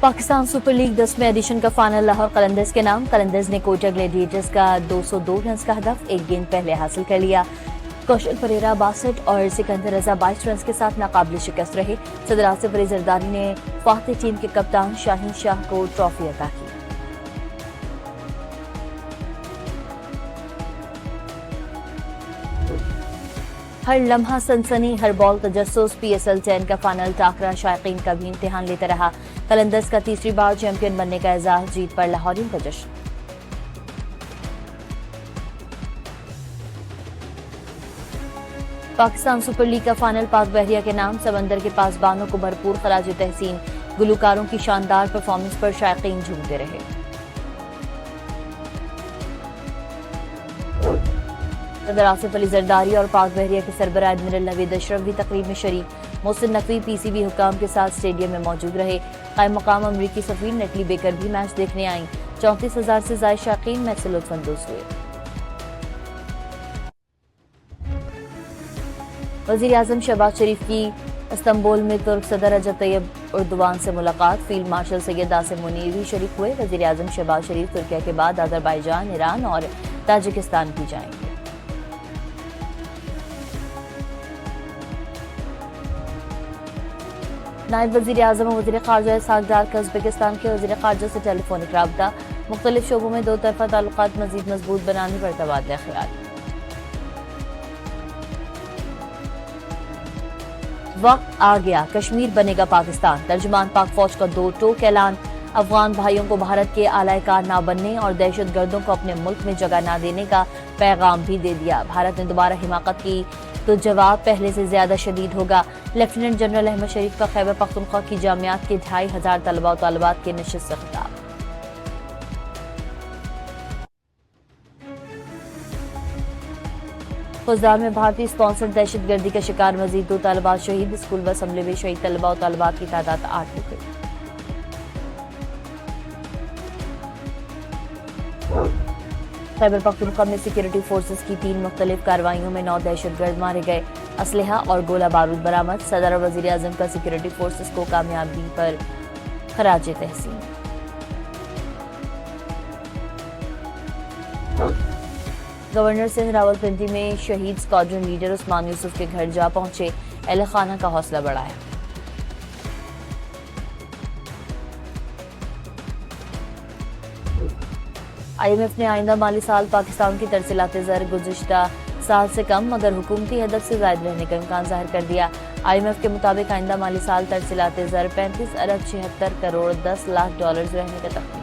Pakistan super league 10वें addition का final Lahore Qalandars के नाम। कलंदर्स ने कोटा ग्लैडिएटर्स का 202 रन का हदफ एक गेंद पहले हासिल कर लिया। कौशल परेरा 62 और सिकंदर रजा 22 रन के साथ नाकाबिल शिकस्त रहे। सदर आसिफ अली जरदारी ने फातह टीम के कप्तान शाहीन शाह को ट्रॉफी अता की। हर लम्हा सनसनी, हर बॉल तजस्सुस। PSL 10 का फाइनल टाकरा शायकीन का भी इम्तिहान लेता रहा। कलंदर्स का तीसरी बार चैंपियन बनने का एजाज, जीत पर लाहौरियों का जश्न। पाकिस्तान सुपर लीग का फाइनल पाक बहरिया के नाम। समंदर के पासबानों को भरपूर खराज तहसीन। गुलकारों की शानदार परफॉर्मेंस पर शायकीन झूमते रहे। सदर आसिफ अली जरदारी और पाक बहरिया के सरबराह एडमिरल नवीद अशरफ भी तकरीब में शरीक। मोहसिन नकवी PCB हुकाम के साथ स्टेडियम में मौजूद रहे। कायम मकाम अमरीकी सफीर नेटली बेकर भी मैच देखने आईं। 34,000 से ज्यादा शायकीन मैच से लुत्फानंदोज हुए। वजीर आजम शहबाज शरीफ की इस्तांबुल में तुर्क सदर रजब तैयब एर्दोगान से मुलाकात। फील्ड मार्शल सैयद आसिम मुनीर भी शरीक हुए। वजीर आजम शहबाज शरीफ तुर्किया के बाद अजरबैजान, ईरान और ताजिकिस्तान भी जाएंगे। नायब वजीर आजम और वजीर खारजा सागदार का उज़्बेकिस्तान के वजीर खारजा से टेलीफोनिक राब्ता। मुख्तलिफ शोबों में दो तरफा ताल्लुकात मजीद मजबूत बनाने पर तबादला ख्याल। वक्त आ गया, कश्मीर बनेगा पाकिस्तान। तर्जुमान पाक फौज का 2 टोक ऐलान। अफगान भाइयों को भारत के आलाकार ना बनने और दहशत गर्दों को अपने मुल्क में जगह ना देने का पैगाम भी दे दिया। भारत ने दोबारा हिमाकत की तो जवाब पहले से ज्यादा शदीद होगा। लेफ्टिनेंट जनरल अहमद शरीफ का खैबर पख्तूनख्वा की जामियात के 2500 तलबा और तालिबात के नशिस्त से खिताब। खुजदार में भारतीय स्पॉन्सर्ड दहशतगर्दी का शिकार मजीद 2 तालिबात शहीद। स्कूल बस हमले में शहीद तलबा और तालिबात की तादाद 8 हो गई। खैबर पख्तूनख्वा में सिक्योरिटी फोर्सेस की 3 मुख्तलिफ कार्रवाइयों में 9 दहशतगर्द मारे गए। असलहा और गोला बारूद बरामद। सदर और वजीर आजम का सिक्योरिटी फोर्सेस को कामयाबी पर खराज तहसीन। गवर्नर सिंध रावलपिंडी में शहीद स्क्वाड्रन लीडर उस्मान यूसुफ के घर जा पहुंचे। अहले खाना का हौसला बढ़ाया। IMF ने आइंदा माली साल पाकिस्तान की तरसीलाते ज़र गुज़िश्ता साल से कम मगर हुकूमती हदफ से ज़ायद रहने का इम्कान ज़ाहिर कर दिया। IMF के मुताबिक आइंदा माली साल तरसीलाते ज़र 35 अरब 76 करोड़ 10 लाख डॉलर रहने का तख्मीन।